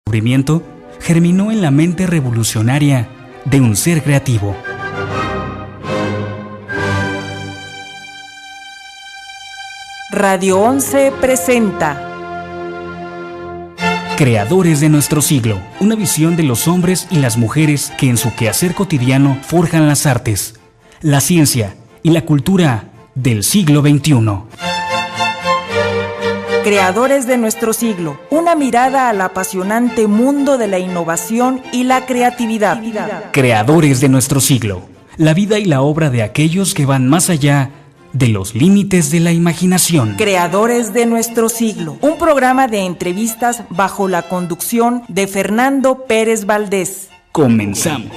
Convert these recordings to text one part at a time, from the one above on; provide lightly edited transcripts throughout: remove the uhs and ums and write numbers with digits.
descubrimiento germinó en la mente revolucionaria de un ser creativo. Radio 11 presenta Creadores de nuestro siglo, una visión de los hombres y las mujeres que en su quehacer cotidiano forjan las artes, la ciencia y la cultura del siglo XXI. Creadores de nuestro siglo, una mirada al apasionante mundo de la innovación y la creatividad. Creadores de nuestro siglo, la vida y la obra de aquellos que van más allá de los límites de la imaginación. Creadores de nuestro siglo, un programa de entrevistas bajo la conducción de Fernando Pérez Valdés. Comenzamos.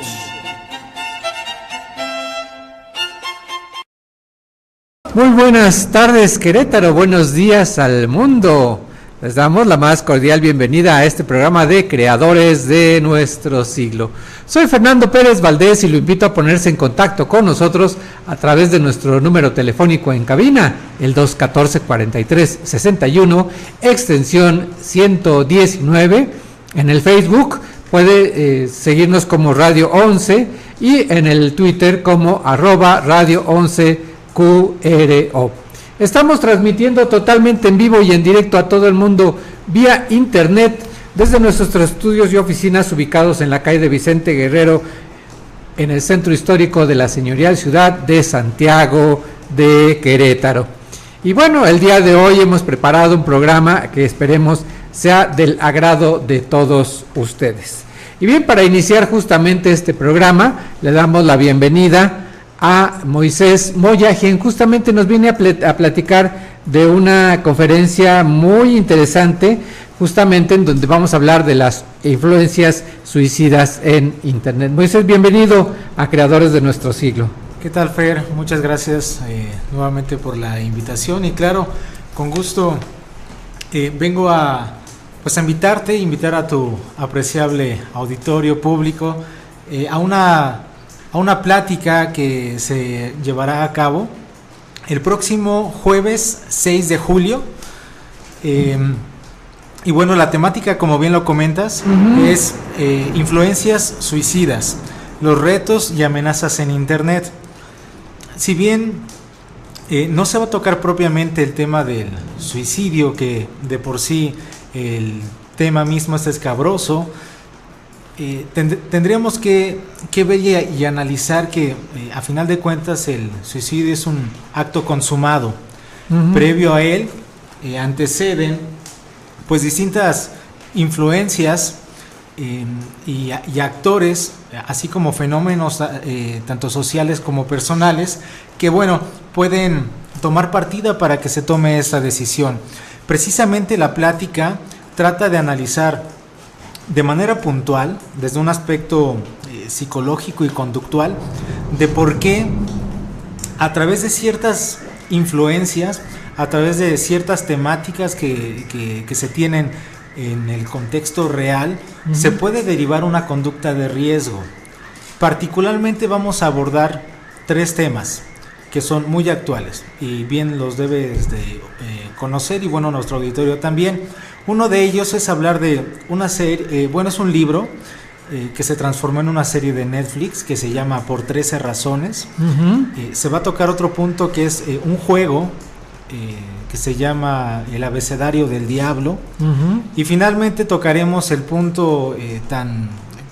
Muy buenas tardes, Querétaro, buenos días al mundo. Les damos la más cordial bienvenida a este programa de Creadores de nuestro siglo. Soy Fernando Pérez Valdés y lo invito a ponerse en contacto con nosotros a través de nuestro número telefónico en cabina, el 214-4361, extensión 119. En el Facebook puede seguirnos como Radio 11 y en el Twitter como @Radio 11 QRO. Estamos transmitiendo totalmente en vivo y en directo a todo el mundo vía internet desde nuestros estudios y oficinas ubicados en la calle de Vicente Guerrero, en el centro histórico de la señorial ciudad de Santiago de Querétaro. Y bueno, el día de hoy hemos preparado un programa que esperemos sea del agrado de todos ustedes. Y bien, para iniciar justamente este programa, le damos la bienvenida a Moisés Moya, quien justamente nos viene a platicar de una conferencia muy interesante, justamente en donde vamos a hablar de las influencias suicidas en Internet. Moisés, bienvenido a Creadores de nuestro siglo. ¿Qué tal, Fer? Muchas gracias nuevamente por la invitación y claro, con gusto vengo a invitar a tu apreciable auditorio público a una plática que se llevará a cabo el próximo jueves 6 de julio. Y bueno, la temática, como bien lo comentas, es influencias suicidas, los retos y amenazas en Internet. Si bien no se va a tocar propiamente el tema del suicidio, que de por sí el tema mismo es escabroso, tendríamos que ver y analizar que a final de cuentas el suicidio es un acto consumado. Previo a él anteceden pues distintas influencias y actores, así como fenómenos tanto sociales como personales, que bueno, pueden tomar partida para que se tome esta decisión. Precisamente la plática trata de analizar de manera puntual, desde un aspecto psicológico y conductual, de por qué a través de ciertas influencias, a través de ciertas temáticas que se tienen en el contexto real, se puede derivar una conducta de riesgo. Particularmente vamos a abordar 3 temas que son muy actuales y bien los debes de conocer, y bueno, nuestro auditorio también. Uno de ellos es hablar de una serie, es un libro que se transformó en una serie de Netflix que se llama Por 13 razones. Se va a tocar otro punto que es un juego que se llama El abecedario del diablo. Y finalmente tocaremos el punto tan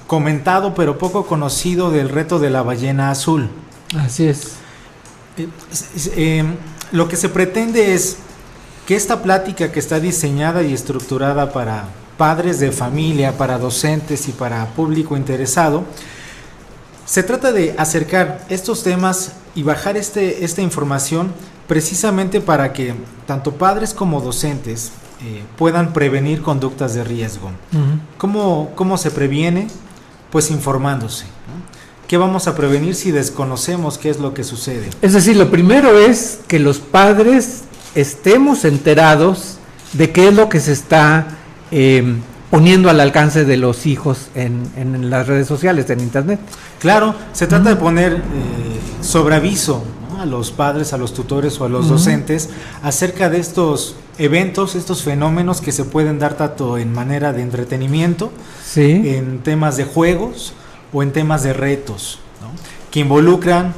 comentado pero poco conocido del reto de la ballena azul. Así es. Lo que se pretende es que esta plática, que está diseñada y estructurada para padres de familia, para docentes y para público interesado, se trata de acercar estos temas y bajar esta información precisamente para que tanto padres como docentes puedan prevenir conductas de riesgo. ¿Cómo se previene? Pues informándose, ¿no? ¿Qué vamos a prevenir si desconocemos qué es lo que sucede? Es decir, lo primero es que los padres estemos enterados de qué es lo que se está poniendo al alcance de los hijos en las redes sociales, en Internet. Claro, se trata de poner sobre aviso, ¿no? ¿no?, a los padres, a los tutores o a los docentes acerca de estos eventos, estos fenómenos que se pueden dar tanto en manera de entretenimiento, en temas de juegos o en temas de retos, ¿no?, que involucran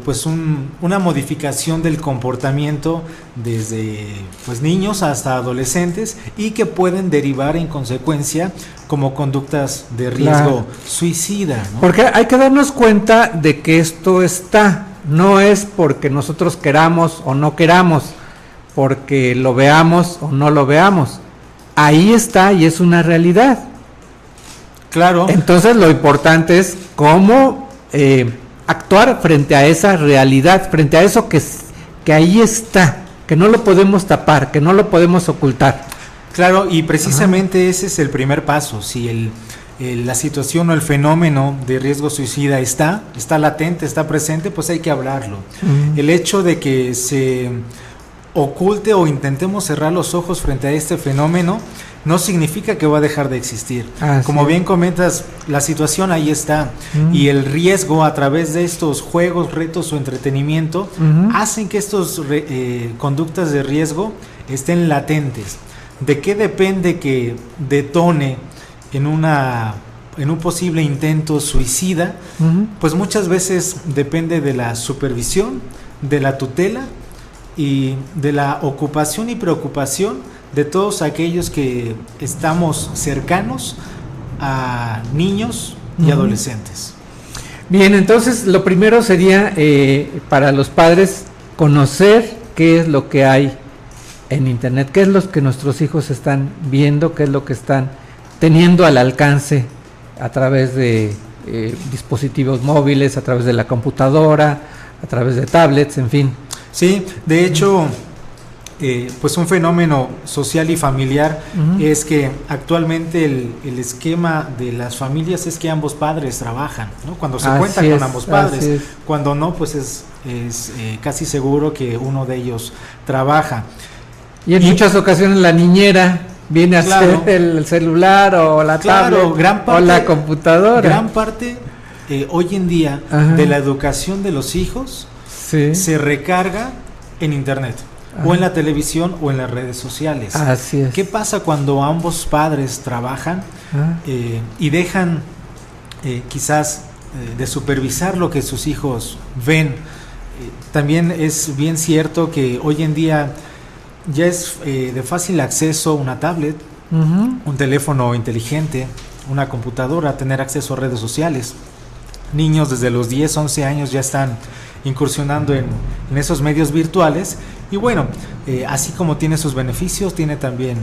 pues una modificación del comportamiento desde pues niños hasta adolescentes y que pueden derivar en consecuencia como conductas de riesgo suicida, ¿no? Porque hay que darnos cuenta de que esto no es porque nosotros queramos o no queramos, porque lo veamos o no lo veamos, ahí está y es una realidad. Claro. Entonces lo importante es cómo actuar frente a esa realidad, frente a eso que ahí está, que no lo podemos tapar, que no lo podemos ocultar. Claro, y precisamente ese es el primer paso. Si la situación o el fenómeno de riesgo suicida está latente, está presente, pues hay que hablarlo. El hecho de que se oculte o intentemos cerrar los ojos frente a este fenómeno no significa que va a dejar de existir. Como bien comentas, la situación ahí está, y el riesgo a través de estos juegos, retos o entretenimiento hacen que estos conductas de riesgo estén latentes. ¿De qué depende que detone en un posible intento suicida? Pues muchas veces depende de la supervisión, de la tutela y de la ocupación y preocupación de todos aquellos que estamos cercanos a niños y adolescentes. Bien, entonces lo primero sería para los padres conocer qué es lo que hay en internet, qué es lo que nuestros hijos están viendo, qué es lo que están teniendo al alcance a través de dispositivos móviles, a través de la computadora, a través de tablets, en fin. Sí, de hecho, pues un fenómeno social y familiar es que actualmente el esquema de las familias es que ambos padres trabajan, ¿no? Cuando se cuenta con ambos padres, cuando no, pues es casi seguro que uno de ellos trabaja. Y en muchas ocasiones la niñera viene a hacer el celular o la tablet o la computadora. Gran parte hoy en día de la educación de los hijos se recarga en internet. O en la televisión o en las redes sociales. Así es. ¿Qué pasa cuando ambos padres trabajan y dejan quizás de supervisar lo que sus hijos ven? También es bien cierto que hoy en día ya es de fácil acceso una tablet, un teléfono inteligente, una computadora, tener acceso a redes sociales. Niños desde los 10, 11 años ya están incursionando en esos medios virtuales, y bueno, así como tiene sus beneficios, tiene también,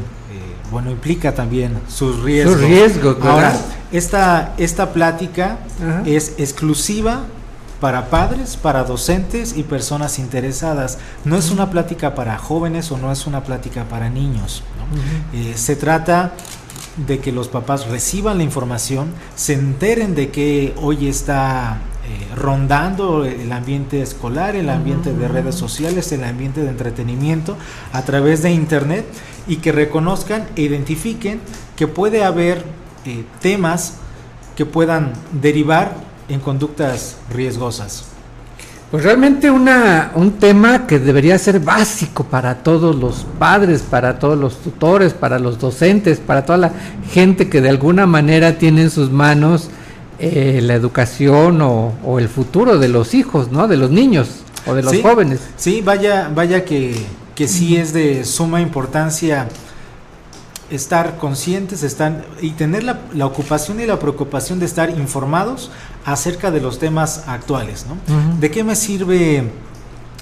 implica también sus riesgos. Sus riesgos, ¿verdad? Ahora, esta plática es exclusiva para padres, para docentes y personas interesadas. No es una plática para jóvenes o no es una plática para niños, ¿no? Se trata de que los papás reciban la información, se enteren de que hoy está rondando el ambiente escolar, el ambiente de redes sociales, el ambiente de entretenimiento a través de internet, y que reconozcan e identifiquen que puede haber temas que puedan derivar en conductas riesgosas. Pues realmente un tema que debería ser básico para todos los padres, para todos los tutores, para los docentes, para toda la gente que de alguna manera tiene en sus manos la educación o el futuro de los hijos, ¿no? De los niños o de los jóvenes. Sí, vaya que sí es de suma importancia estar conscientes, y tener la ocupación y la preocupación de estar informados acerca de los temas actuales, ¿no? ¿De qué me sirve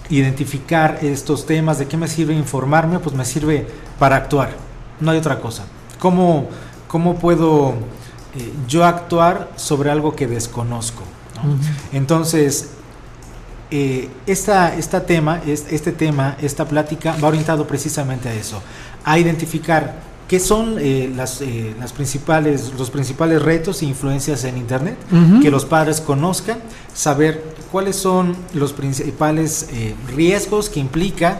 identificar estos temas? ¿De qué me sirve informarme? Pues me sirve para actuar, no hay otra cosa. ¿Cómo puedo yo actuar sobre algo que desconozco, ¿no? Entonces, esta plática va orientado precisamente a eso, a identificar qué son los principales retos e influencias en internet, que los padres conozcan, saber cuáles son los principales riesgos que implica,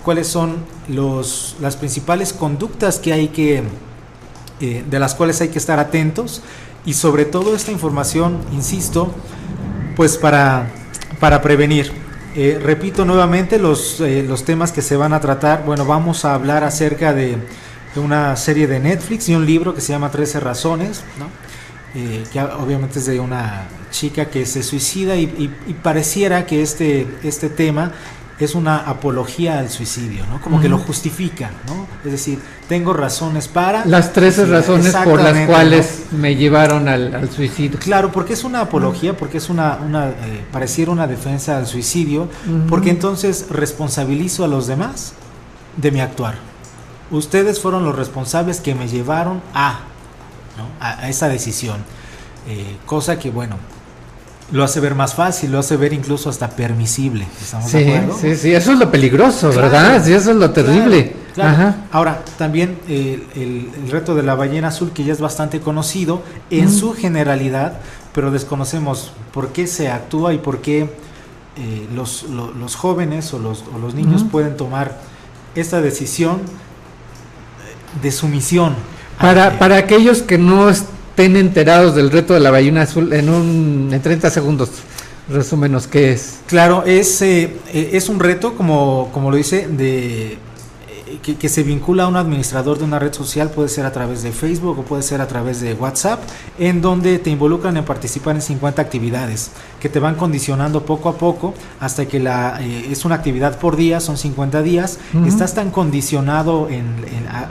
cuáles son las principales conductas que hay de las cuales hay que estar atentos, y sobre todo esta información, insisto, pues para prevenir. Repito nuevamente los temas que se van a tratar. Bueno, vamos a hablar acerca de una serie de Netflix y un libro que se llama 13 razones, ¿no? Que obviamente es de una chica que se suicida y pareciera que este tema es una apología al suicidio, ¿no? Como que lo justifica, ¿no? Es decir, tengo razones para... Las 13 razones por las cuales, ¿no?, me llevaron al suicidio. Claro, porque es una apología, porque es pareciera una defensa al suicidio, porque entonces responsabilizo a los demás de mi actuar. Ustedes fueron los responsables que me llevaron a esa decisión. Cosa que, bueno, lo hace ver más fácil, lo hace ver incluso hasta permisible. ¿Estamos de acuerdo? Sí, eso es lo peligroso, claro, ¿verdad? Sí, eso es lo terrible. Claro. Ajá. Ahora, también el reto de la ballena azul, que ya es bastante conocido en su generalidad, pero desconocemos por qué se actúa y por qué los jóvenes o los niños pueden tomar esta decisión de sumisión. Para aquellos que no estén enterados del reto de la ballena azul, en 30 segundos, resúmenos qué es. Claro, es un reto, como lo dice, que se vincula a un administrador de una red social, puede ser a través de Facebook o puede ser a través de WhatsApp, en donde te involucran en participar en 50 actividades que te van condicionando poco a poco hasta que es una actividad por día, son 50 días. Estás tan condicionado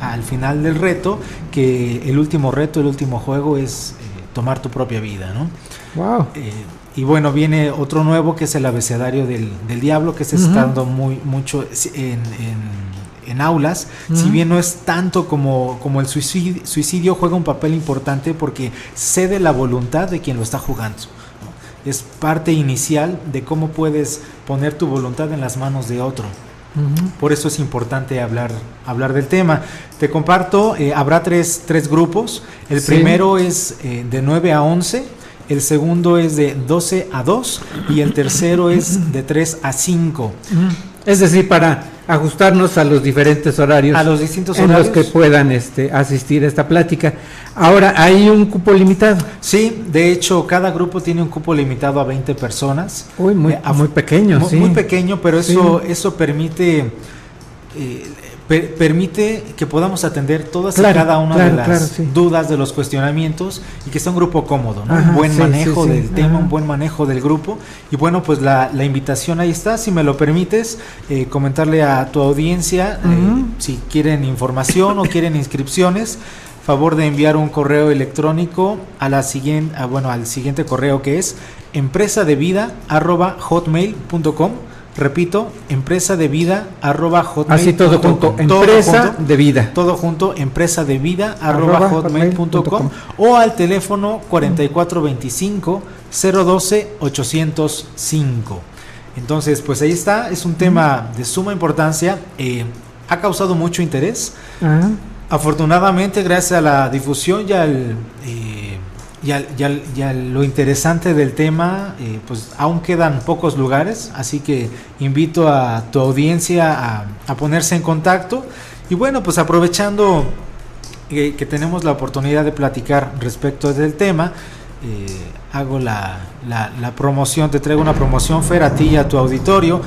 al final del reto que el último reto, el último juego es tomar tu propia vida, ¿no? Wow. Y bueno, viene otro nuevo que es el abecedario del diablo, que se está dando mucho en aulas. Si bien no es tanto como el suicidio, juega un papel importante porque cede la voluntad de quien lo está jugando, ¿no? Es parte inicial de cómo puedes poner tu voluntad en las manos de otro. Por eso es importante hablar del tema. Te comparto, habrá tres grupos. El primero es de 9 a 11, el segundo es de 12 a 2 y el tercero es de 3 a 5. Es decir, para ajustarnos a los diferentes horarios, a los distintos en horarios los que puedan asistir a esta plática. Ahora, ¿hay un cupo limitado? Sí, de hecho, cada grupo tiene un cupo limitado a 20 personas. Uy, muy pequeño, sí. Muy pequeño, pero eso permite que podamos atender todas y cada una de las dudas, de los cuestionamientos, y que sea un grupo cómodo, ¿no? Un buen manejo del tema, un buen manejo del grupo. Y bueno, pues la invitación ahí está. Si me lo permites, comentarle a tu audiencia, si quieren información o quieren inscripciones, favor de enviar un correo electrónico al siguiente correo, que es empresadevida@hotmail.com. Repito, empresadevida@hotmail.com. Así todo junto, de vida. Todo junto, empresadevida@hotmail.com, o al teléfono 4425-012-805. Entonces, pues ahí está, es un tema de suma importancia, ha causado mucho interés. Afortunadamente, gracias a la difusión y a lo interesante del tema, pues aún quedan pocos lugares, así que invito a tu audiencia a ponerse en contacto. Y bueno, pues aprovechando que tenemos la oportunidad de platicar respecto del tema, hago la promoción, te traigo una promoción, Fer, a ti y a tu auditorio,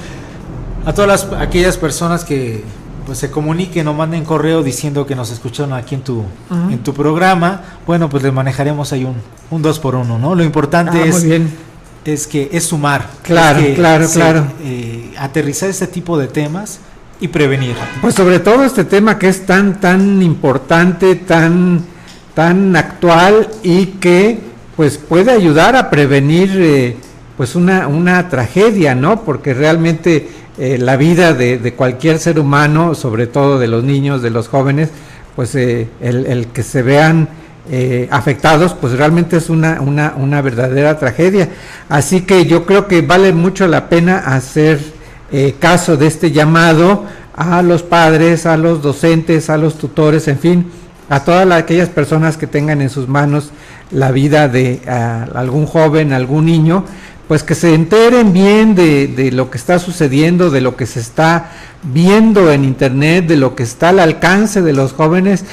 a todas aquellas personas que pues se comuniquen o manden correo diciendo que nos escucharon aquí en tu programa. Bueno, pues les manejaremos ahí un 2x1, ¿no? Lo importante es que es sumar. Claro. Aterrizar este tipo de temas y prevenir. Pues sobre todo este tema que es tan importante, tan actual, y que pues puede ayudar a prevenir pues una tragedia, ¿no? Porque realmente la vida de cualquier ser humano, sobre todo de los niños, de los jóvenes, pues el que se vean afectados, pues realmente es una verdadera tragedia. Así que yo creo que vale mucho la pena hacer caso de este llamado a los padres, a los docentes, a los tutores, en fin, a todas aquellas personas que tengan en sus manos la vida de algún joven, algún niño, pues que se enteren bien de lo que está sucediendo, de lo que se está viendo en internet, de lo que está al alcance de los jóvenes.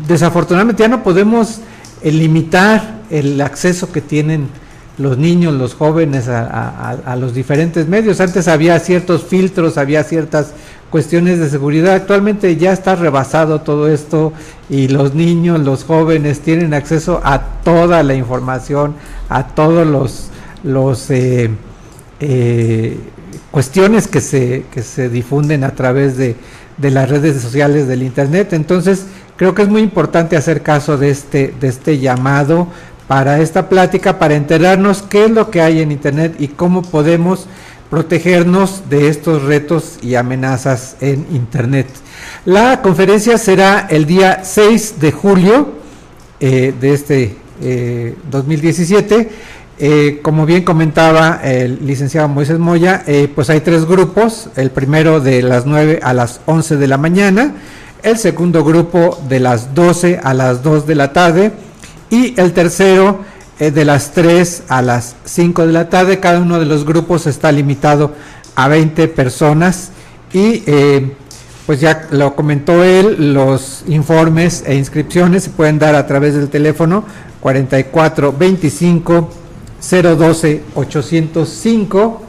Desafortunadamente ya no podemos limitar el acceso que tienen los niños, los jóvenes a los diferentes medios. Antes había ciertos filtros, había ciertas cuestiones de seguridad. Actualmente ya está rebasado todo esto y los niños, los jóvenes tienen acceso a toda la información, a todos los cuestiones que se difunden a través de las redes sociales del internet. Entonces creo que es muy importante hacer caso de este llamado para esta plática, para enterarnos qué es lo que hay en internet y cómo podemos protegernos de estos retos y amenazas en internet. La conferencia será el día 6 de julio de este 2017. Como bien comentaba el licenciado Moisés Moya, pues hay 3 grupos: el primero de las 9 a las 11 de la mañana, el segundo grupo de las 12 a las 2 de la tarde y el tercero de las 3 a las 5 de la tarde. Cada uno de los grupos está limitado a 20 personas y pues ya lo comentó él, los informes e inscripciones se pueden dar a través del teléfono 4425 012 805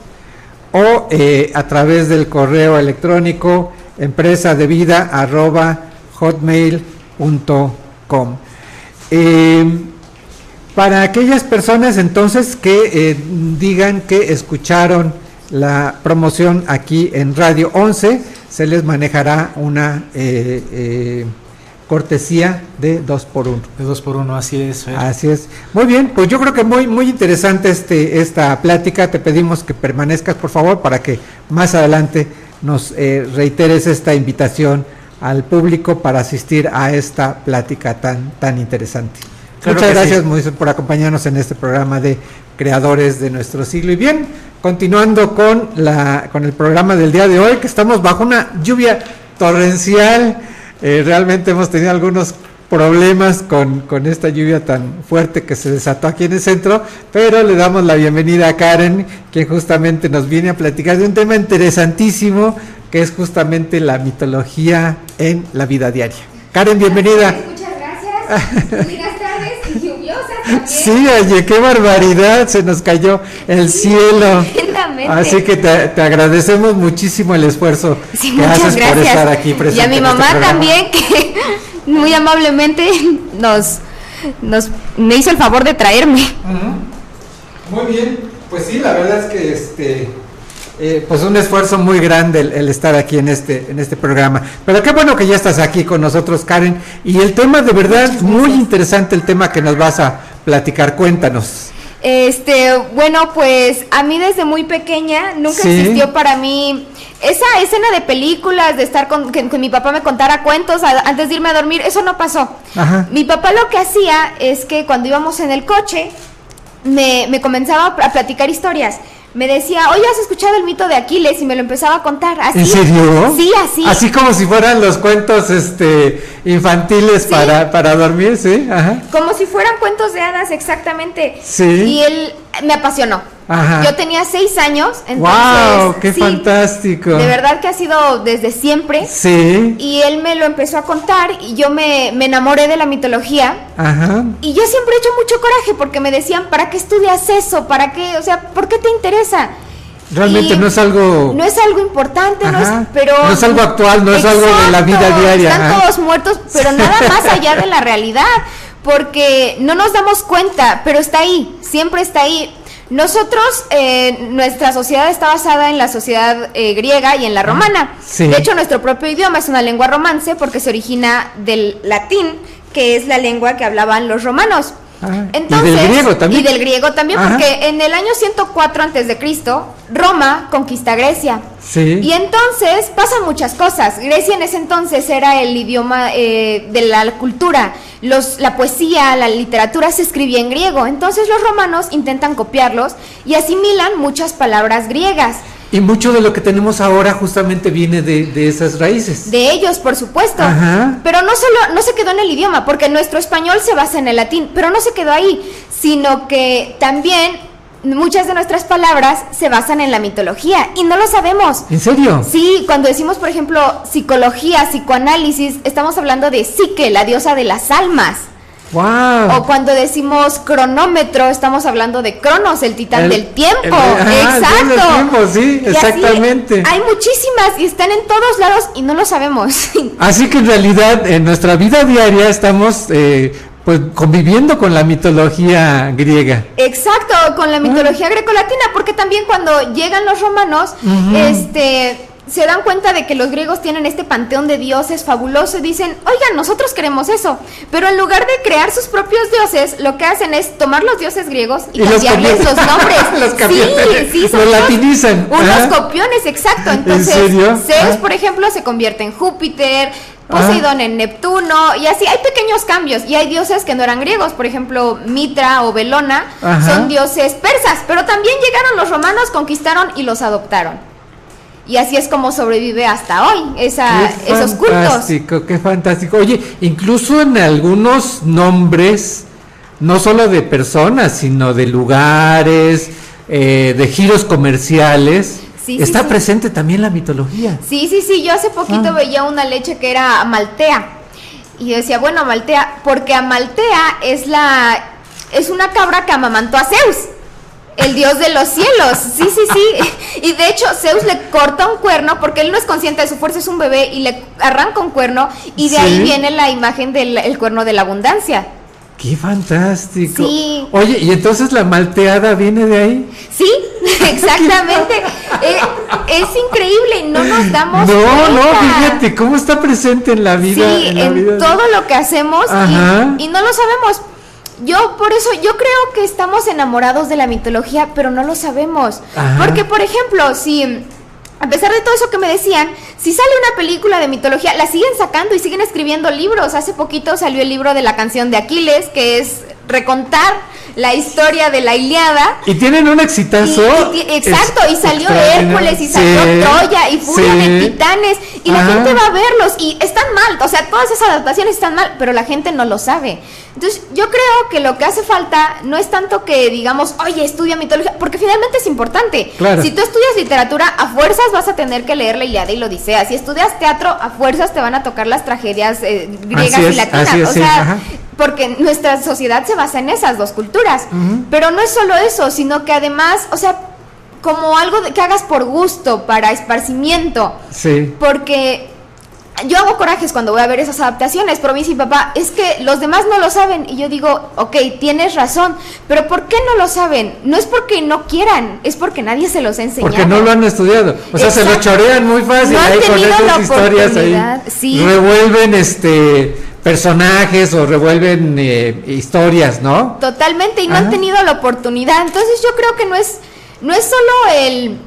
o a través del correo electrónico empresadevida@hotmail.com. Para aquellas personas entonces que digan que escucharon la promoción aquí en Radio 11, se les manejará una cortesía de 2x1. De 2x1, así es. Así es. Muy bien, pues yo creo que muy interesante esta plática. Te pedimos que permanezcas, por favor, para que más adelante nos reiteres esta invitación al público para asistir a esta plática tan interesante. Claro. Muchas gracias, sí, Moisés, por acompañarnos en este programa de Creadores de Nuestro Siglo. Y bien, continuando con el programa del día de hoy, que estamos bajo una lluvia torrencial. Realmente hemos tenido algunos problemas con esta lluvia tan fuerte que se desató aquí en el centro, pero le damos la bienvenida a Karen, que justamente nos viene a platicar de un tema interesantísimo, que es justamente la mitología en la vida diaria. Karen, bienvenida. Muchas gracias. Buenas tardes y lluviosas también. Sí, oye, qué barbaridad, se nos cayó el cielo. Así que te agradecemos muchísimo el esfuerzo que haces por estar aquí presente. Y a mi mamá también, que muy amablemente me hizo el favor de traerme. Muy bien, pues sí, la verdad es que pues un esfuerzo muy grande el estar aquí en este programa. Pero qué bueno que ya estás aquí con nosotros, Karen, y el tema de verdad muy interesante, el tema que nos vas a platicar. Cuéntanos. Bueno, pues a mí desde muy pequeña nunca existió para mí esa escena de películas, de estar que mi papá me contara cuentos antes de irme a dormir. Eso no pasó. Ajá. Mi papá lo que hacía es que cuando íbamos en el coche me comenzaba a platicar historias. Me decía, oye, ¿has escuchado el mito de Aquiles? Y me lo empezaba a contar. ¿Así? ¿En serio? Sí, así. Así como si fueran los cuentos infantiles, ¿sí? para dormir, ¿sí? Ajá. Como si fueran cuentos de hadas, exactamente. Sí. Y él me apasionó. Ajá. Yo tenía 6 años, entonces... ¡Wow! ¡Qué fantástico! De verdad que ha sido desde siempre. Sí. Y él me lo empezó a contar y yo me enamoré de la mitología. Ajá. Y yo siempre he hecho mucho coraje porque me decían, ¿para qué estudias eso? ¿Para qué? O sea, ¿por qué te interesa? Realmente no es algo... No es algo importante, pero... No es algo actual, no es algo de la vida diaria. Están todos muertos, pero nada más allá de la realidad, porque no nos damos cuenta, pero está ahí, siempre está ahí. Nosotros, nuestra sociedad está basada en la sociedad griega y en la romana. Sí. De hecho, nuestro propio idioma es una lengua romance porque se origina del latín, que es la lengua que hablaban los romanos. Entonces, y del griego también. Y del griego también, porque en el año 104 a.C., Roma conquista Grecia. Sí. Y entonces pasan muchas cosas. Grecia en ese entonces era el idioma de la cultura. La poesía, la literatura se escribía en griego. Entonces los romanos intentan copiarlos y asimilan muchas palabras griegas. Y mucho de lo que tenemos ahora justamente viene de esas raíces. De ellos, por supuesto. Ajá. Pero no se quedó en el idioma, porque nuestro español se basa en el latín, pero no se quedó ahí, sino que también muchas de nuestras palabras se basan en la mitología y no lo sabemos. ¿En serio? Sí, cuando decimos, por ejemplo, psicología, psicoanálisis, estamos hablando de Psique, la diosa de las almas. Wow. O cuando decimos cronómetro, estamos hablando de Cronos, el titán del tiempo. Exacto. Del tiempo, sí, y exactamente. Hay muchísimas y están en todos lados y no lo sabemos. Así que en realidad en nuestra vida diaria estamos pues conviviendo con la mitología griega. Exacto, con la mitología grecolatina, porque también cuando llegan los romanos, se dan cuenta de que los griegos tienen este panteón de dioses fabuloso y dicen, oigan, nosotros queremos eso, pero en lugar de crear sus propios dioses, lo que hacen es tomar los dioses griegos y cambiarles los nombres. Sí, los latinizan. Unos copiones, exacto. Entonces, ¿en serio? Zeus, por ejemplo, se convierte en Júpiter, Poseidón en Neptuno, y así hay pequeños cambios, y hay dioses que no eran griegos, por ejemplo, Mitra o Belona son dioses persas, pero también llegaron los romanos, conquistaron y los adoptaron. Y así es como sobrevive hasta hoy esos cultos. Fantástico, qué fantástico. Oye, incluso en algunos nombres, no solo de personas, sino de lugares, de giros comerciales, está presente también la mitología. Sí, yo hace poquito veía una leche que era Amaltea. Y yo decía, bueno, Amaltea, porque Amaltea es una cabra que amamantó a Zeus, el dios de los cielos. Sí. Y de hecho Zeus le corta un cuerno porque él no es consciente de su fuerza, es un bebé, y le arranca un cuerno, y de ahí viene la imagen del cuerno de la abundancia. ¡Qué fantástico! Sí. Oye, ¿y entonces la malteada viene de ahí? Sí, exactamente. Es increíble y no nos damos cuenta. No, fíjate, ¿cómo está presente en la vida? Sí, en todo lo que hacemos y no lo sabemos. Por eso yo creo que estamos enamorados de la mitología, pero no lo sabemos. Porque, por ejemplo, a pesar de todo eso que me decían, si sale una película de mitología, la siguen sacando y siguen escribiendo libros. Hace poquito salió el libro de la canción de Aquiles, que es recontar la historia de la Ilíada. Y tienen un exitazo. Exacto, y salió Hércules, y salió Troya, y Furia de Titanes, y la gente va a verlos, y están mal, o sea, todas esas adaptaciones están mal, pero la gente no lo sabe. Entonces, yo creo que lo que hace falta no es tanto que digamos, oye, estudia mitología, porque finalmente es importante. Claro. Si tú estudias literatura, a fuerzas vas a tener que leer la Ilíada y la Odisea. Si estudias teatro, a fuerzas te van a tocar las tragedias griegas y latinas. O sea, porque nuestra sociedad se basa en esas dos culturas. Pero no es solo eso, sino que además, o sea, como algo que hagas por gusto, para esparcimiento. Sí. Porque yo hago corajes cuando voy a ver esas adaptaciones, pero me dice mi papá, es que los demás no lo saben. Y yo digo, ok, tienes razón, pero ¿por qué no lo saben? No es porque no quieran, es porque nadie se los ha enseñado. Porque no lo han estudiado. O sea, se lo chorean muy fácil. No ahí con esas historias ahí. Sí. Revuelven personajes o revuelven historias, ¿no? Totalmente, y no han tenido la oportunidad. Entonces yo creo que no es solo el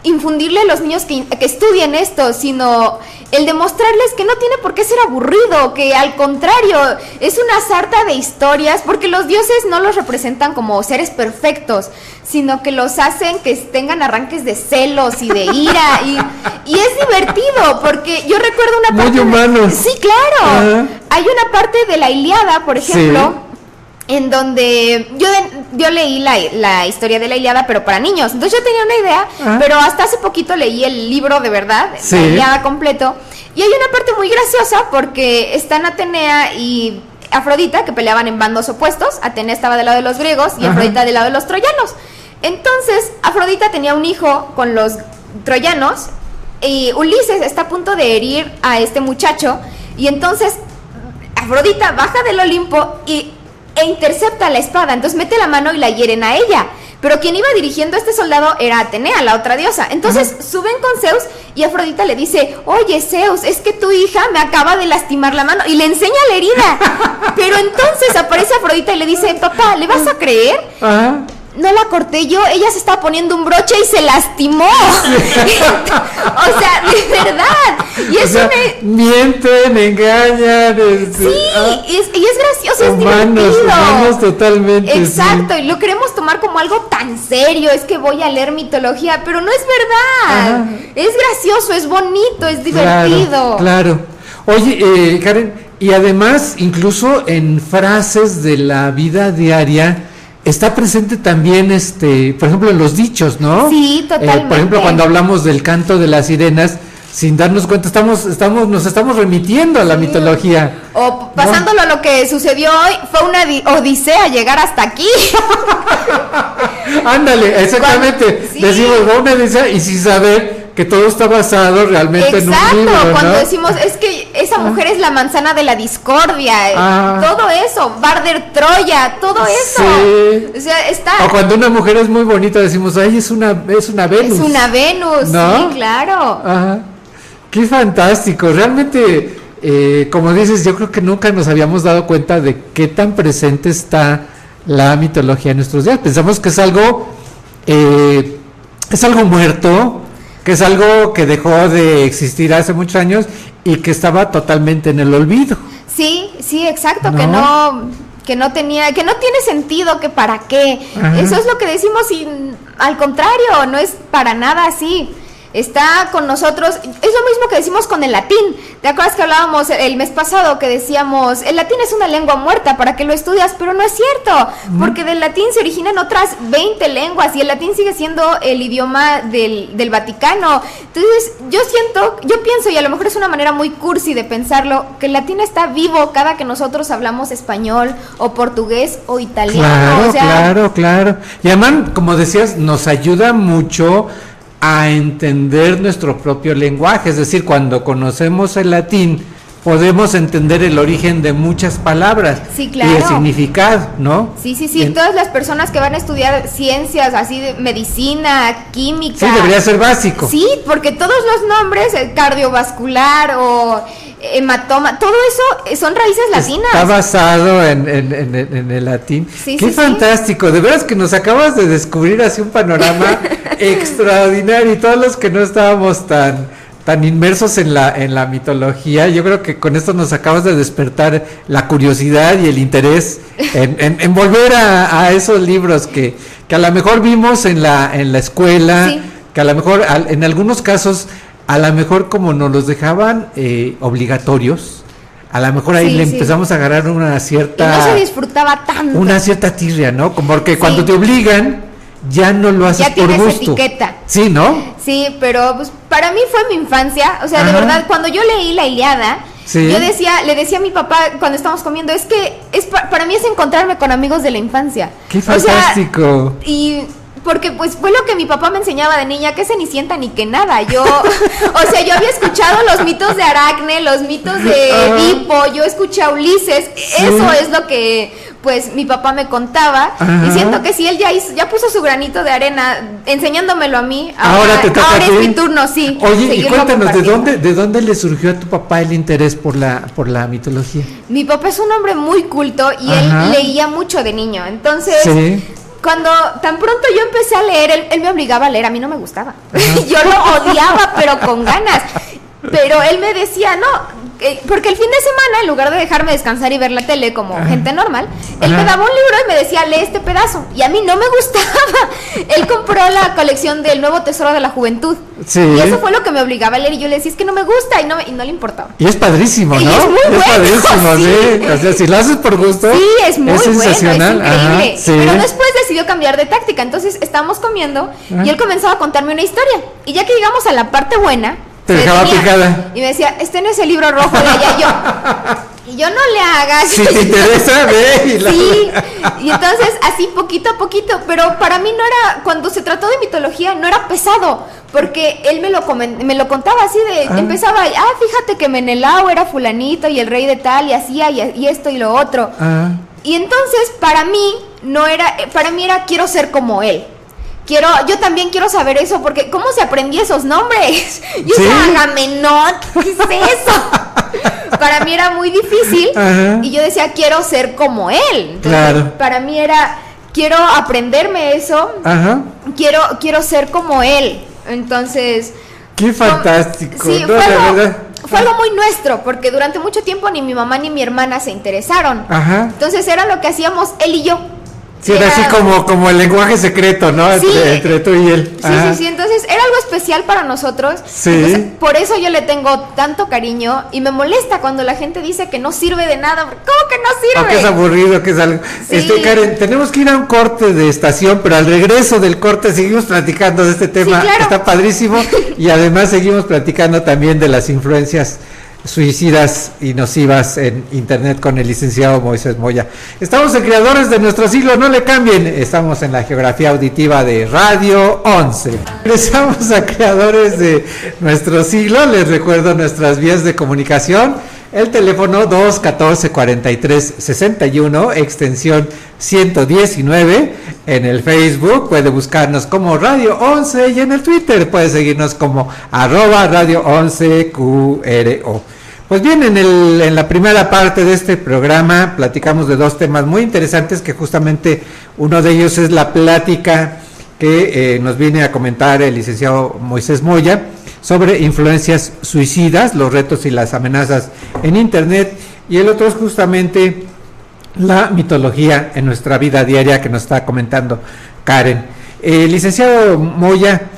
infundirle a los niños que estudien esto, sino el demostrarles que no tiene por qué ser aburrido, que al contrario, es una sarta de historias, porque los dioses no los representan como seres perfectos, sino que los hacen que tengan arranques de celos y de ira, y es divertido, porque yo recuerdo una parte... Muy humanos. Sí, claro. Hay una parte de la Ilíada, por ejemplo... Sí. En donde yo leí la historia de la Ilíada, pero para niños. Entonces yo tenía una idea, pero hasta hace poquito leí el libro de verdad, la Ilíada completo. Y hay una parte muy graciosa porque están Atenea y Afrodita, que peleaban en bandos opuestos. Atenea estaba del lado de los griegos y Afrodita del lado de los troyanos. Entonces Afrodita tenía un hijo con los troyanos y Ulises está a punto de herir a este muchacho. Y entonces Afrodita baja del Olimpo e intercepta la espada, entonces mete la mano y la hieren a ella, pero quien iba dirigiendo a este soldado era Atenea, la otra diosa. Entonces suben con Zeus y Afrodita le dice, oye Zeus, es que tu hija me acaba de lastimar la mano, y le enseña la herida. Pero entonces aparece Afrodita y le dice, papá, ¿le vas a creer? No la corté yo, ella se estaba poniendo un broche y se lastimó. O sea, de verdad. Y eso mienten, engañan. Y es gracioso, humanos, es divertido. Humanos totalmente. Exacto, y lo queremos tomar como algo tan serio, es que voy a leer mitología, pero no es verdad. Es gracioso, es bonito, es divertido. Claro. Oye, Karen, y además, incluso en frases de la vida diaria, está presente también, por ejemplo, en los dichos, ¿no? Sí, totalmente. Por ejemplo, cuando hablamos del canto de las sirenas, sin darnos cuenta nos estamos remitiendo a la mitología. O pasándolo a lo que sucedió hoy, fue una odisea llegar hasta aquí. Ándale, exactamente. Sí. Decimos, fue una odisea y sin saber que todo está basado realmente en un libro, ¿no? Cuando decimos, es que esa mujer es la manzana de la discordia, todo eso, Barder Troya, todo eso. Sí. O sea, está... O cuando una mujer es muy bonita decimos, ay, es una Venus. Es una Venus, ¿no? Sí, claro. Ajá. Qué fantástico, realmente, como dices, yo creo que nunca nos habíamos dado cuenta de qué tan presente está la mitología en nuestros días. Pensamos que es algo muerto, que es algo que dejó de existir hace muchos años y que estaba totalmente en el olvido. Sí, exacto, ¿no? que no tiene sentido, que para qué. Ajá. Eso es lo que decimos y al contrario, no es para nada así. Está con nosotros, es lo mismo que decimos con el latín. ¿Te acuerdas que hablábamos el mes pasado que decíamos, el latín es una lengua muerta, ¿para qué lo estudias? Pero no es cierto, porque del latín se originan otras 20 lenguas y el latín sigue siendo el idioma del Vaticano. Entonces yo pienso, y a lo mejor es una manera muy cursi de pensarlo, que el latín está vivo cada que nosotros hablamos español o portugués o italiano. Claro. Y además, como decías, nos ayuda mucho a entender nuestro propio lenguaje, es decir, cuando conocemos el latín podemos entender el origen de muchas palabras, sí, claro, y el significado, ¿no? Sí, todas las personas que van a estudiar ciencias, así de medicina, química. Sí, debería ser básico. Sí, porque todos los nombres, cardiovascular o hematoma, todo eso son raíces latinas. Está basado en el latín. Qué fantástico, de veras que nos acabas de descubrir así un panorama extraordinario, y todos los que no estábamos tan inmersos en la mitología, yo creo que con esto nos acabas de despertar la curiosidad y el interés en volver a esos libros que a lo mejor vimos en la escuela, sí, que a lo mejor en algunos casos a lo mejor como nos los dejaban obligatorios, a lo mejor ahí le empezamos a agarrar una cierta... Y no se disfrutaba tanto. Una cierta tirria, ¿no? Como porque cuando te obligan, ya no lo haces por gusto. Ya tienes etiqueta. Sí, ¿no? Sí, pero pues para mí fue mi infancia, o sea, de verdad, cuando yo leí la Ilíada, yo le decía a mi papá cuando estábamos comiendo, es que para mí es encontrarme con amigos de la infancia. ¡Qué fantástico! O sea, y... porque pues fue lo que mi papá me enseñaba de niña, que Cenicienta ni que nada. Yo había escuchado los mitos de Aracne, los mitos de Edipo, yo escuché a Ulises, eso es lo que pues mi papá me contaba, y siento que si él ya puso su granito de arena enseñándomelo a mí, ahora es mi turno, sí. Oye, y cuéntanos, ¿de dónde le surgió a tu papá el interés por la mitología? Mi papá es un hombre muy culto y él leía mucho de niño, entonces... Sí. Cuando tan pronto yo empecé a leer, él me obligaba a leer, a mí no me gustaba. Yo lo odiaba, pero con ganas. Pero él me decía, no, porque el fin de semana, en lugar de dejarme descansar y ver la tele como gente normal, él me daba un libro y me decía, lee este pedazo. Y a mí no me gustaba. Él compró la colección del Nuevo Tesoro de la Juventud. Sí. Y eso fue lo que me obligaba a leer. Y yo le decía, es que no me gusta, y no le importaba. Y es padrísimo, ¿no? Y es muy bueno, padrísimo, sí. O sea, si lo haces por gusto, sí, es muy sensacional. Bueno, es increíble. Sí. Pero después decidió cambiar de táctica. Entonces estábamos comiendo y él comenzaba a contarme una historia. Y ya que llegamos a la parte buena, te dejaba picada. Y me decía, no es el libro rojo de allá. Y yo no le hagas. Si te interesa, ve. Sí, y entonces así poquito a poquito, pero para mí no era, cuando se trató de mitología, no era pesado, porque él me lo contaba así de, empezaba, fíjate que Menelao era fulanito y el rey de tal, y hacía y esto y lo otro. Y entonces para mí era quiero ser como él. Yo también quiero saber eso, porque ¿cómo se aprendía esos nombres? Yo decía, Agamenón, ¿qué es eso? Para mí era muy difícil, y yo decía, quiero ser como él. Entonces, para mí era, quiero aprenderme eso, quiero ser como él. Entonces... ¡Qué fantástico! Sí, fue algo muy nuestro, porque durante mucho tiempo ni mi mamá ni mi hermana se interesaron. Entonces era lo que hacíamos él y yo. Sí, era así como el lenguaje secreto, ¿no? Sí. Entre tú y él. Sí, entonces era algo especial para nosotros. Sí. Entonces, por eso yo le tengo tanto cariño y me molesta cuando la gente dice que no sirve de nada. ¿Cómo que no sirve? O que es aburrido, que es algo. Sí. Karen, tenemos que ir a un corte de estación, pero al regreso del corte seguimos platicando de este tema. Sí, claro. Está padrísimo. Y además seguimos platicando también de las influencias suicidas y nocivas en internet con el licenciado Moisés Moya. Estamos en Creadores de Nuestro Siglo, no le cambien, estamos en la geografía auditiva de Radio 11. Regresamos a Creadores de Nuestro Siglo, les recuerdo nuestras vías de comunicación, el teléfono 214-4361, extensión 119, en el Facebook puede buscarnos como Radio 11 y en el Twitter puede seguirnos como @Radio 11QRO. Pues bien, en la primera parte de este programa platicamos de dos temas muy interesantes, que justamente uno de ellos es la plática que nos viene a comentar el licenciado Moisés Moya sobre influencias suicidas, los retos y las amenazas en internet, y el otro es justamente la mitología en nuestra vida diaria que nos está comentando Karen. Licenciado Moya,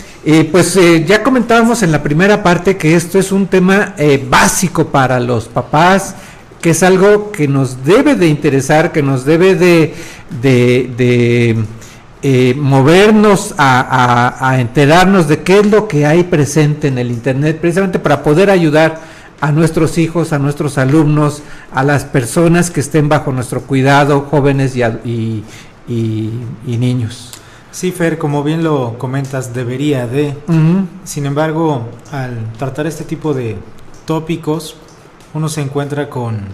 ya comentábamos en la primera parte que esto es un tema básico para los papás, que es algo que nos debe de interesar, que nos debe de movernos a enterarnos de qué es lo que hay presente en el internet, precisamente para poder ayudar a nuestros hijos, a nuestros alumnos, a las personas que estén bajo nuestro cuidado, jóvenes y niños. Sí, Fer, como bien lo comentas, debería de. Uh-huh. Sin embargo, al tratar este tipo de tópicos, uno se encuentra con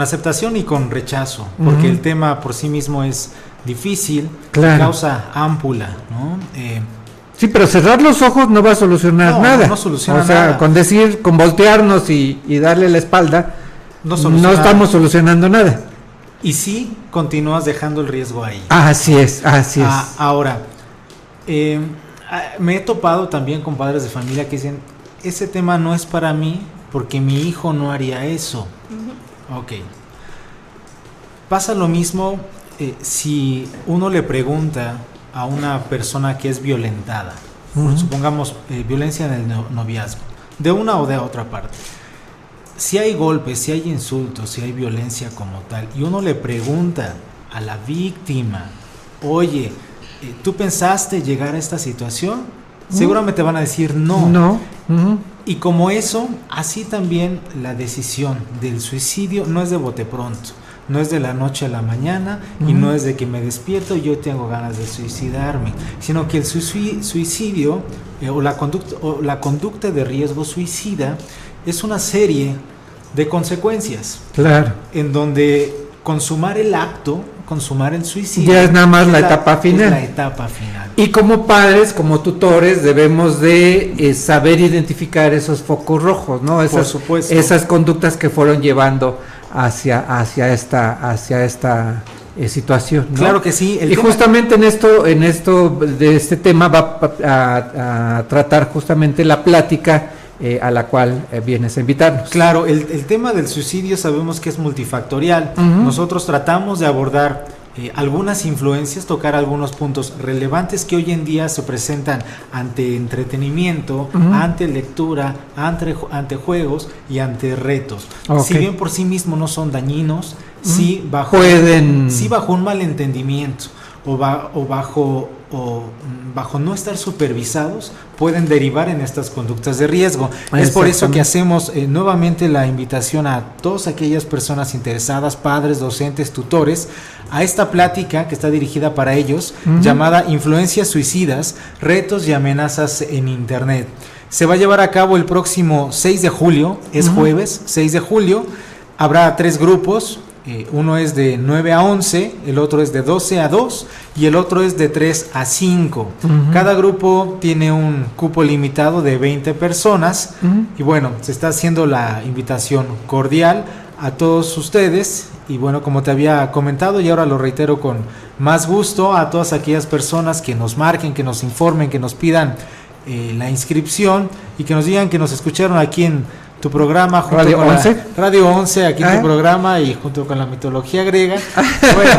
aceptación y con rechazo, porque el tema por sí mismo es difícil, claro, causa ámpula, ¿no? Sí, pero cerrar los ojos no va a solucionar nada. No soluciona o sea, nada. con voltearnos y darle la espalda, no estamos solucionando nada. Y sí, continúas dejando el riesgo ahí. Así es. Ahora, me he topado también con padres de familia que dicen, ese tema no es para mí porque mi hijo no haría eso. Uh-huh. Ok. Pasa lo mismo si uno le pregunta a una persona que es violentada, uh-huh, supongamos violencia en el noviazgo, de una o de otra parte. Si hay golpes, si hay insultos, si hay violencia como tal, y uno le pregunta a la víctima, oye, ¿tú pensaste llegar a esta situación? Seguramente van a decir no. No. Uh-huh. Y como eso, así también la decisión del suicidio no es de bote pronto, no es de la noche a la mañana, uh-huh, y no es de que me despierto y yo tengo ganas de suicidarme, sino que el suicidio o la conducta de riesgo suicida es una serie de consecuencias. Claro. En donde consumar el suicidio ya es nada más la etapa final. Es la etapa final. Y como padres, como tutores, debemos de saber identificar esos focos rojos, ¿no? Por supuesto. Esas conductas que fueron llevando hacia esta situación, ¿no? Claro que sí. Y justamente en esto de este tema va a tratar justamente la plática a la cual vienes a invitarnos. Claro, el tema del suicidio sabemos que es multifactorial. Uh-huh. Nosotros tratamos de abordar algunas influencias, tocar algunos puntos relevantes que hoy en día se presentan ante entretenimiento, uh-huh, ante lectura, ante juegos y ante retos. Okay. Si bien por sí mismos no son dañinos, uh-huh, sí bajo un malentendimiento o bajo no estar supervisados, pueden derivar en estas conductas de riesgo. Es por eso que hacemos nuevamente la invitación a todas aquellas personas interesadas, padres, docentes, tutores, a esta plática que está dirigida para ellos, uh-huh, llamada Influencias Suicidas, Retos y Amenazas en Internet. Se va a llevar a cabo el próximo 6 de julio, es uh-huh, jueves 6 de julio, habrá 3 grupos. Uno es de 9 a 11, el otro es de 12 a 2 y el otro es de 3 a 5. Uh-huh. Cada grupo tiene un cupo limitado de 20 personas. Uh-huh. Y bueno, se está haciendo la invitación cordial a todos ustedes. Y bueno, como te había comentado y ahora lo reitero con más gusto, a todas aquellas personas que nos marquen, que nos informen, que nos pidan la inscripción y que nos digan que nos escucharon aquí en tu programa junto Radio con 11. Radio 11, aquí tu programa y junto con la mitología griega. Bueno,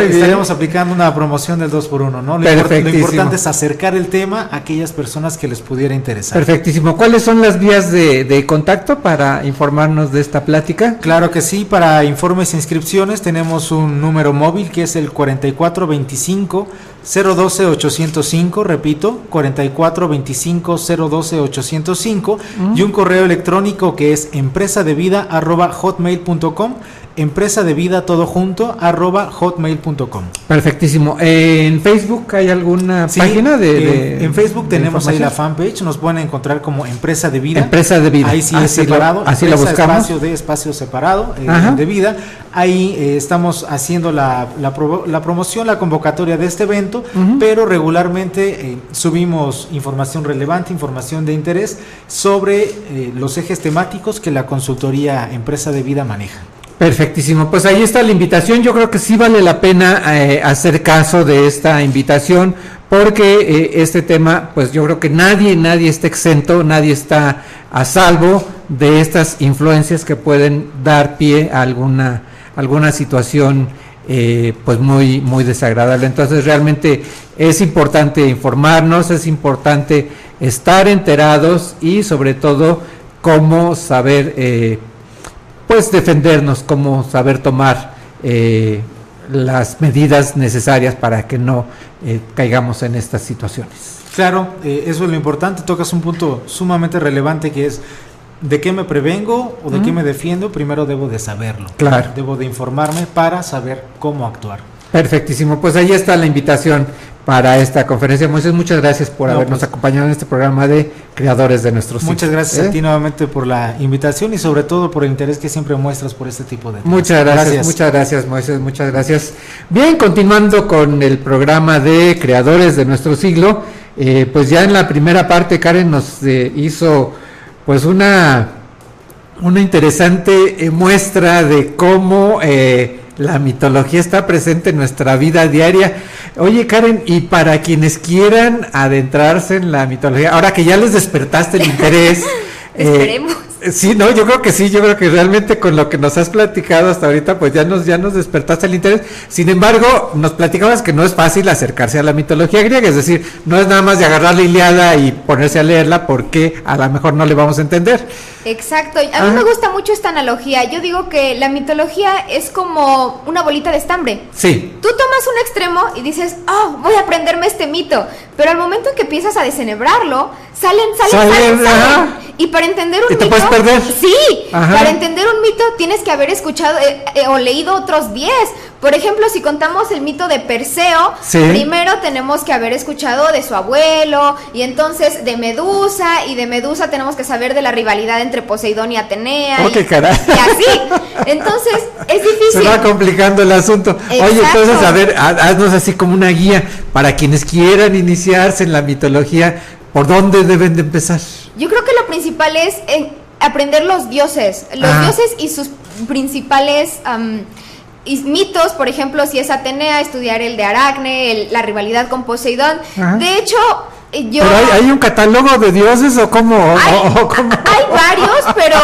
estaremos aplicando una promoción del 2x1, ¿no? Lo importante es acercar el tema a aquellas personas que les pudiera interesar. Perfectísimo. ¿Cuáles son las vías de contacto para informarnos de esta plática? Claro que sí, para informes e inscripciones tenemos un número móvil que es el 4425 012 805, repito, 4425 012 805, y un correo electrónico que es empresadevida@hotmail.com, empresadevida todo junto @hotmail.com. Perfectísimo. ¿En Facebook hay alguna página en Facebook tenemos ahí la fanpage, nos pueden encontrar como Empresa de Vida. Empresa de Vida. Ahí sí es separado, así lo buscamos. Espacio separado de vida. Ahí estamos haciendo la promoción, la convocatoria de este evento, pero regularmente subimos información relevante, información de interés sobre los ejes temáticos que la consultoría Empresa de Vida maneja. Perfectísimo, pues ahí está la invitación. Yo creo que sí vale la pena hacer caso de esta invitación, porque este tema, pues yo creo que nadie está exento, nadie está a salvo de estas influencias que pueden dar pie a alguna situación pues muy desagradable. Entonces realmente es importante informarnos, es importante estar enterados y sobre todo cómo saber pues defendernos, cómo saber tomar las medidas necesarias para que no caigamos en estas situaciones. Claro, eso es lo importante. Tocas un punto sumamente relevante, que es ¿de qué me prevengo o de qué me defiendo? Primero debo de saberlo. Claro. Debo de informarme para saber cómo actuar. Perfectísimo, pues ahí está la invitación para esta conferencia. Moisés, muchas gracias por habernos acompañado en este programa de Creadores de Nuestros Siglos. Muchas gracias a ti nuevamente por la invitación y sobre todo por el interés que siempre muestras por este tipo de temas. Muchas gracias Moisés, muchas gracias. Bien, continuando con el programa de Creadores de Nuestro Siglo, pues ya en la primera parte Karen nos hizo pues una interesante muestra de cómo la mitología está presente en nuestra vida diaria. Oye, Karen, y para quienes quieran adentrarse en la mitología, ahora que ya les despertaste el interés, esperemos. Sí, no, yo creo que realmente con lo que nos has platicado hasta ahorita, pues ya nos despertaste el interés. Sin embargo, nos platicabas que no es fácil acercarse a la mitología griega, es decir, no es nada más de agarrar la Ilíada y ponerse a leerla, porque a lo mejor no le vamos a entender. Exacto, a mí me gusta mucho esta analogía. Yo digo que la mitología es como una bolita de estambre. Sí. Tú tomas un extremo y dices, voy a aprenderme este mito, pero al momento en que empiezas a deshebrarlo, salen. Y para entender un mito, puedes perder. Sí, para entender un mito tienes que haber escuchado o leído otros 10. Por ejemplo, si contamos el mito de Perseo, primero tenemos que haber escuchado de su abuelo, y entonces de Medusa, y de Medusa tenemos que saber de la rivalidad entre Poseidón y Atenea. ¡Qué caray! Y así. Entonces, es difícil. Se va complicando el asunto. Exacto. Oye, entonces, a ver, haznos así como una guía para quienes quieran iniciarse en la mitología. ¿Por dónde deben de empezar? Yo creo que lo principal es aprender los dioses y sus principales mitos. Por ejemplo, si es Atenea, estudiar el de Aracne, la rivalidad con Poseidón. De hecho, ¿Pero hay un catálogo de dioses o cómo? Hay varios, pero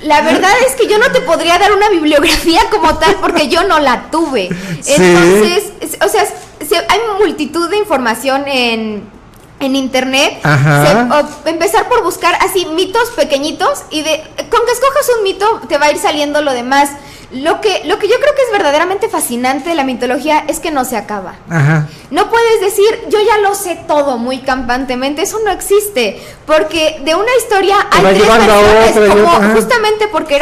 la verdad es que yo no te podría dar una bibliografía como tal porque yo no la tuve. Entonces, o sea, hay multitud de información en internet. Empezar por buscar así mitos pequeñitos, y con que escojas un mito te va a ir saliendo lo demás. Lo que yo creo que es verdaderamente fascinante de la mitología es que no se acaba. No puedes decir, yo ya lo sé todo muy campantemente. Eso no existe, porque de una historia hay tres versiones, justamente porque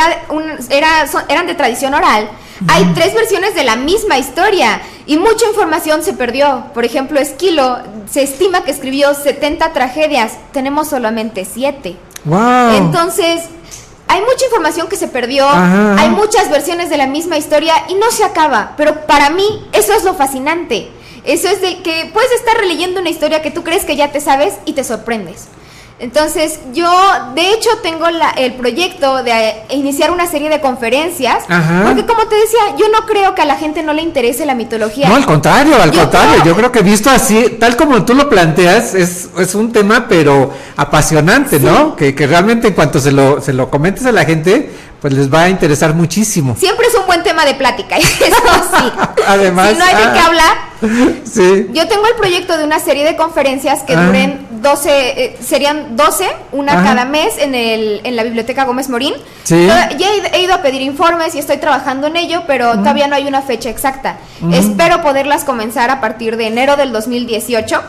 eran de tradición oral. Hay 3 versiones de la misma historia y mucha información se perdió. Por ejemplo, Esquilo se estima que escribió 70 tragedias, tenemos solamente 7. Wow. Entonces, hay mucha información que se perdió, hay muchas versiones de la misma historia y no se acaba. Pero para mí eso es lo fascinante. Eso es de que puedes estar releyendo una historia que tú crees que ya te sabes y te sorprendes. Entonces, yo, de hecho, tengo el proyecto de iniciar una serie de conferencias, porque como te decía, yo no creo que a la gente no le interese la mitología. No, al contrario, yo creo que visto así, tal como tú lo planteas, es un tema, pero apasionante, sí, ¿no? Que realmente en cuanto se lo comentes a la gente, pues les va a interesar muchísimo. Siempre es un buen tema de plática, eso sí. Además, si no hay de qué hablar. Sí. Yo tengo el proyecto de una serie de conferencias que duren 12, serían 12, una cada mes en la Biblioteca Gómez Morín. Sí. Ya he ido a pedir informes y estoy trabajando en ello, pero todavía no hay una fecha exacta. Espero poderlas comenzar a partir de enero del 2018.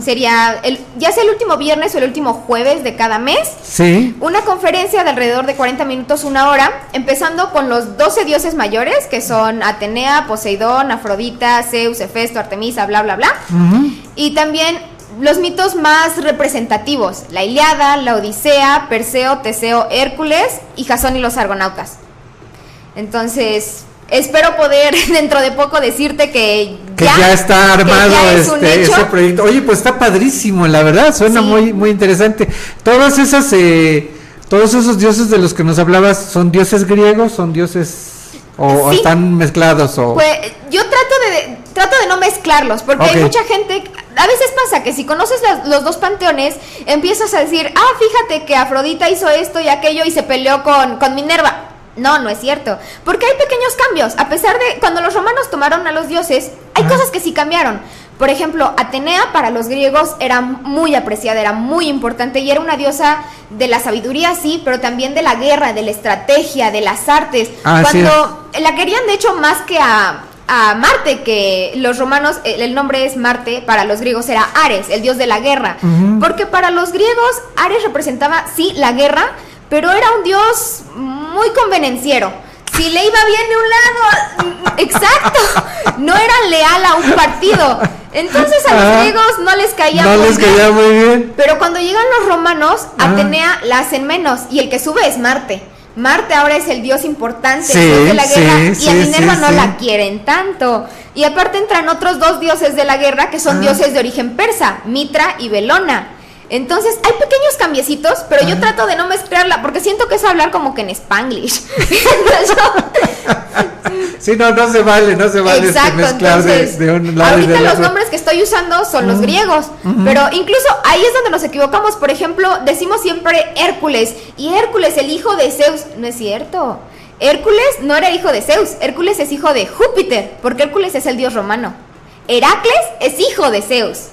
Sería ya sea el último viernes o el último jueves de cada mes. Sí. Una conferencia de alrededor de 40 minutos, una hora, empezando con los 12 dioses mayores, que son Atenea, Poseidón, Afrodita, Zeus, Hefesto, Artemisa, bla, bla, bla. Y también los mitos más representativos: la Ilíada, la Odisea, Perseo, Teseo, Hércules y Jasón y los Argonautas. Entonces, espero poder dentro de poco decirte que ya está armado ese proyecto. Oye, pues está padrísimo, la verdad, suena muy, muy interesante. Todos esos dioses de los que nos hablabas, ¿son dioses griegos? ¿Son dioses o están mezclados? Pues yo trato de no mezclarlos, porque hay mucha gente. A veces pasa que si conoces los dos panteones, empiezas a decir, fíjate que Afrodita hizo esto y aquello y se peleó con Minerva. No es cierto, porque hay pequeños cambios. A pesar de cuando los romanos tomaron a los dioses, hay cosas que sí cambiaron. Por ejemplo, Atenea para los griegos era muy apreciada, era muy importante y era una diosa de la sabiduría, sí, pero también de la guerra, de la estrategia, de las artes. Cuando la querían, de hecho, más que a Marte, que los romanos, el nombre es Marte, para los griegos era Ares, el dios de la guerra. Porque para los griegos Ares representaba, sí, la guerra, pero era un dios muy convenenciero. Si le iba bien de un lado, exacto, no era leal a un partido. Entonces a los griegos no les caía muy bien. Pero cuando llegan los romanos, Atenea la hacen menos y el que sube es Marte. Marte ahora es el dios importante, el dios de la guerra, y a Minerva no la quieren tanto. Y aparte entran otros dos dioses de la guerra que son dioses de origen persa, Mitra y Belona. Entonces hay pequeños cambiecitos, pero yo trato de no mezclarla, porque siento que es hablar como que en Spanglish. Sí, no se vale exacto, mezclar entonces, de un lado ahorita y del los otro. nombres que estoy usando son los griegos, pero incluso ahí es donde nos equivocamos. Por ejemplo, decimos siempre Hércules, y Hércules, el hijo de Zeus. No es cierto. Hércules no era hijo de Zeus, Hércules es hijo de Júpiter, porque Hércules es el dios romano. Heracles es hijo de Zeus.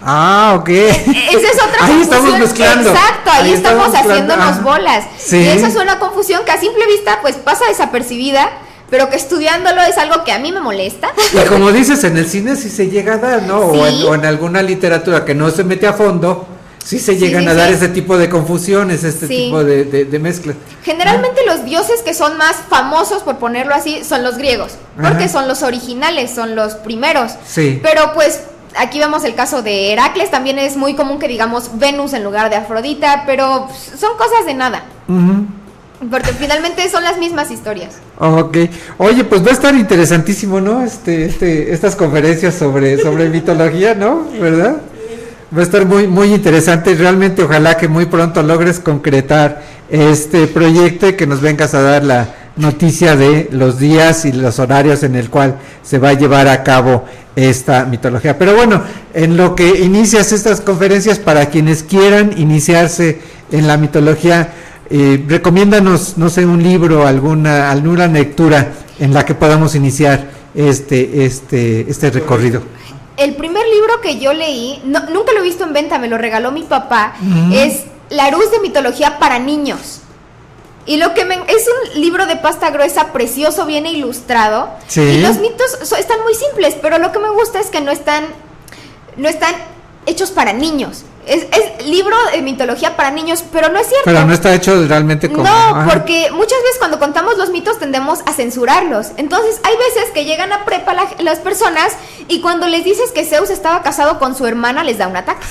Ok. Esa es otra confusión. Ahí estamos mezclando. Exacto, ahí estamos haciéndonos bolas. Sí. Y esa es una confusión que a simple vista pues pasa desapercibida, pero que estudiándolo es algo que a mí me molesta. Y como dices, en el cine sí se llega a dar, ¿no? Sí. O en alguna literatura que no se mete a fondo, sí se llegan a dar ese tipo de confusiones, tipo de mezclas. Generalmente los dioses que son más famosos, por ponerlo así, son los griegos, porque son los originales, son los primeros. Sí. Pero pues aquí vemos el caso de Heracles, también es muy común que digamos Venus en lugar de Afrodita, pero son cosas de nada. Porque finalmente son las mismas historias. Ok. Oye, pues va a estar interesantísimo, ¿no? Estas conferencias sobre mitología, ¿no? ¿Verdad? Va a estar muy, muy interesante. Realmente ojalá que muy pronto logres concretar este proyecto y que nos vengas a dar la noticia de los días y los horarios en el cual se va a llevar a cabo esta mitología. Pero bueno, en lo que inicias estas conferencias, para quienes quieran iniciarse en la mitología, recomiéndanos, no sé, un libro, alguna lectura en la que podamos iniciar este recorrido. El primer libro que yo leí, nunca lo he visto en venta, me lo regaló mi papá, es Larousse de mitología para niños. Y es un libro de pasta gruesa, precioso, bien ilustrado. Sí. Y los mitos están muy simples, pero lo que me gusta es que no están hechos para niños. Es libro de mitología para niños, pero no es cierto. Pero no está hecho realmente como... No, porque muchas veces cuando contamos los mitos tendemos a censurarlos. Entonces hay veces que llegan a prepa las personas y cuando les dices que Zeus estaba casado con su hermana les da un ataque.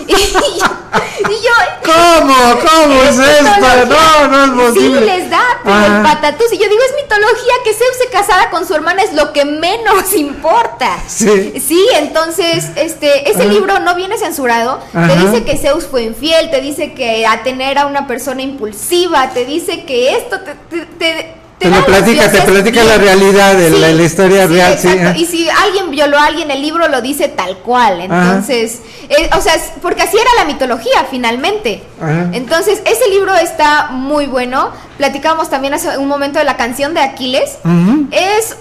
Y yo ¿Cómo es esto? No es posible. Sí, les da, pero el patatús. Y yo digo, es mitología, que Zeus se casara con su hermana es lo que menos importa. Sí, entonces, ese libro no viene censurado. Te dice que Zeus fue infiel, te dice que Atenea era una persona impulsiva, te dice que esto te platica la realidad de la historia real. Exacto. Y si alguien violó a alguien, el libro lo dice tal cual. Entonces, porque así era la mitología finalmente. Entonces, ese libro está muy bueno. Platicábamos también hace un momento de la canción de Aquiles. Es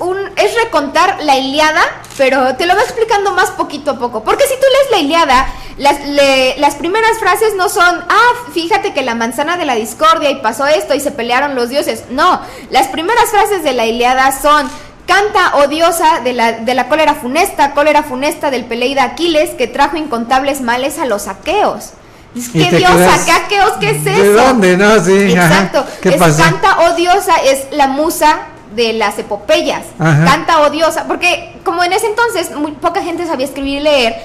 recontar la Ilíada, pero te lo va explicando más poquito a poco. Porque si tú lees la Ilíada, las primeras frases no son, fíjate que la manzana de la discordia y pasó esto y se pelearon los dioses. No, las primeras frases de la Ilíada son: canta, oh diosa, de la cólera funesta del Peleida Aquiles, que trajo incontables males a los aqueos. ¿Qué diosa? ¿Qué aqueos? ¿Qué es eso? ¿De dónde? No, sí. Exacto. ¿Qué pasó? Canta, oh diosa, es la musa de las epopeyas. Canta, oh diosa, porque como en ese entonces muy poca gente sabía escribir y leer,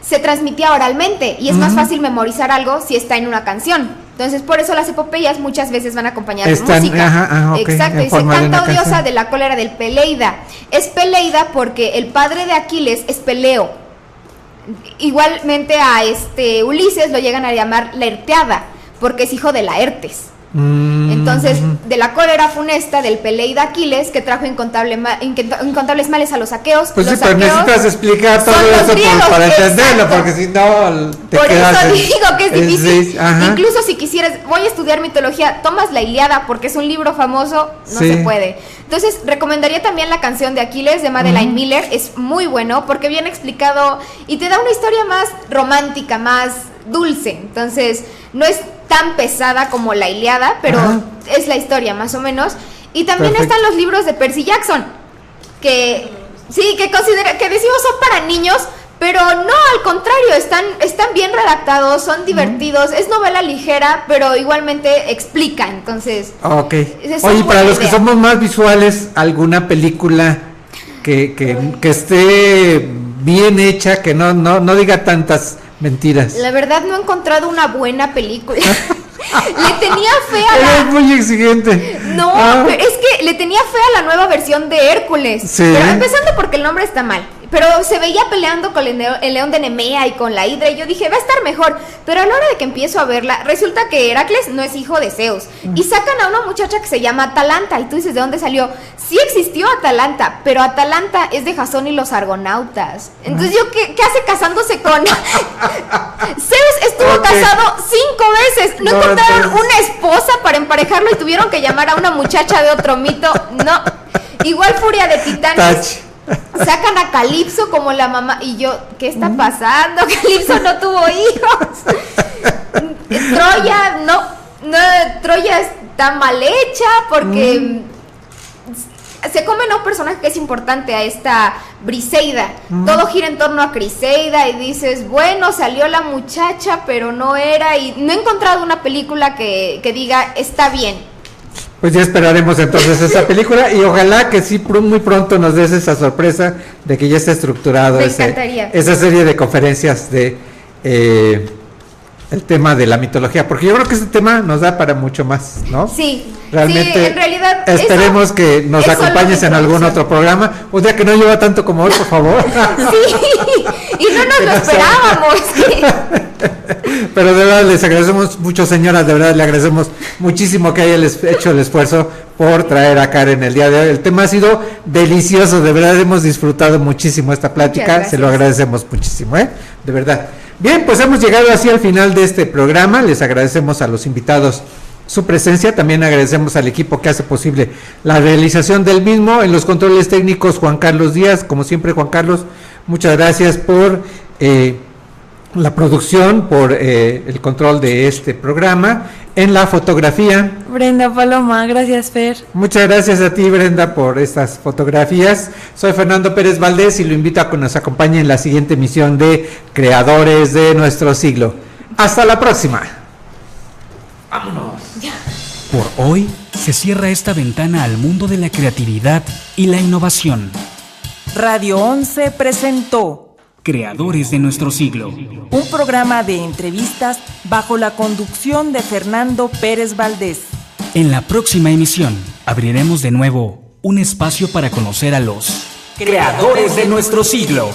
se transmitía oralmente y es más fácil memorizar algo si está en una canción. Entonces, por eso las epopeyas muchas veces van acompañadas de música. Exacto, dice, canta, oh diosa, de la cólera del Peleida. Es Peleida porque el padre de Aquiles es Peleo. Igualmente a Ulises lo llegan a llamar Laerteada, porque es hijo de Laertes. Entonces, de la cólera funesta del Peleida Aquiles, que trajo incontables males a los aqueos. Pues sí, pero necesitas explicar todo eso para entenderlo, porque si no te quedas. Por eso digo que es difícil. Incluso si quisieras, voy a estudiar mitología, tomas la Ilíada porque es un libro famoso, no se puede. Entonces, recomendaría también la canción de Aquiles de Madeleine Miller, es muy bueno porque viene explicado y te da una historia más romántica, más dulce. Entonces, no es tan pesada como la Ilíada, pero es la historia más o menos. Y también están los libros de Percy Jackson, que decimos son para niños, pero no, al contrario, están bien redactados, son divertidos, es novela ligera, pero igualmente explica. Entonces, oye, para los que somos más visuales, ¿alguna película que esté bien hecha, que no diga tantas mentiras? La verdad no he encontrado una buena película. Le tenía fe a Eres muy exigente. No, pero es que le tenía fe a la nueva versión de Hércules. Pero empezando porque el nombre está mal. Pero se veía peleando con el león de Nemea y con la hidra, y yo dije, va a estar mejor. Pero a la hora de que empiezo a verla, resulta que Heracles no es hijo de Zeus. Y sacan a una muchacha que se llama Atalanta, y tú dices, ¿de dónde salió? Sí existió Atalanta, pero Atalanta es de Jasón y los argonautas. Entonces yo, ¿qué hace casándose con...? Zeus estuvo casado 5 veces. No encontraron una esposa para emparejarlo y tuvieron que llamar a una muchacha de otro mito. No. Igual Furia de Titanes. Sacan a Calipso como la mamá. Y yo, ¿qué está pasando? Calipso no tuvo hijos. Troya está mal hecha porque se comen a un personaje que es importante, a esta Briseida. Todo gira en torno a Criseida y dices, bueno, salió la muchacha, pero no era. Y no he encontrado una película que diga, está bien. Pues ya esperaremos entonces esa película y ojalá que sí muy pronto nos des esa sorpresa de que ya está estructurado esa serie de conferencias de el tema de la mitología, porque yo creo que ese tema nos da para mucho más, ¿no? Sí, realmente. En realidad esperemos que nos acompañes en algún otro programa, un día que no lleva tanto como hoy, por favor. Sí, y no nos lo esperábamos. Pero de verdad les agradecemos mucho, señoras, de verdad le agradecemos muchísimo que hayan hecho el esfuerzo por traer a Karen el día de hoy. El tema ha sido delicioso, de verdad hemos disfrutado muchísimo esta plática, se lo agradecemos muchísimo, de verdad. Bien, pues hemos llegado así al final de este programa, les agradecemos a los invitados su presencia, también agradecemos al equipo que hace posible la realización del mismo, en los controles técnicos Juan Carlos Díaz, como siempre Juan Carlos, muchas gracias por la producción, por el control de este programa, en la fotografía Brenda Paloma, gracias Fer. Muchas gracias a ti Brenda por estas fotografías. Soy Fernando Pérez Valdés y lo invito a que nos acompañe en la siguiente emisión de Creadores de Nuestro Siglo. Hasta la próxima. Vámonos. Por hoy se cierra esta ventana al mundo de la creatividad y la innovación. Radio 11 presentó Creadores de nuestro siglo. Un programa de entrevistas bajo la conducción de Fernando Pérez Valdés. En la próxima emisión abriremos de nuevo un espacio para conocer a los creadores de nuestro siglo.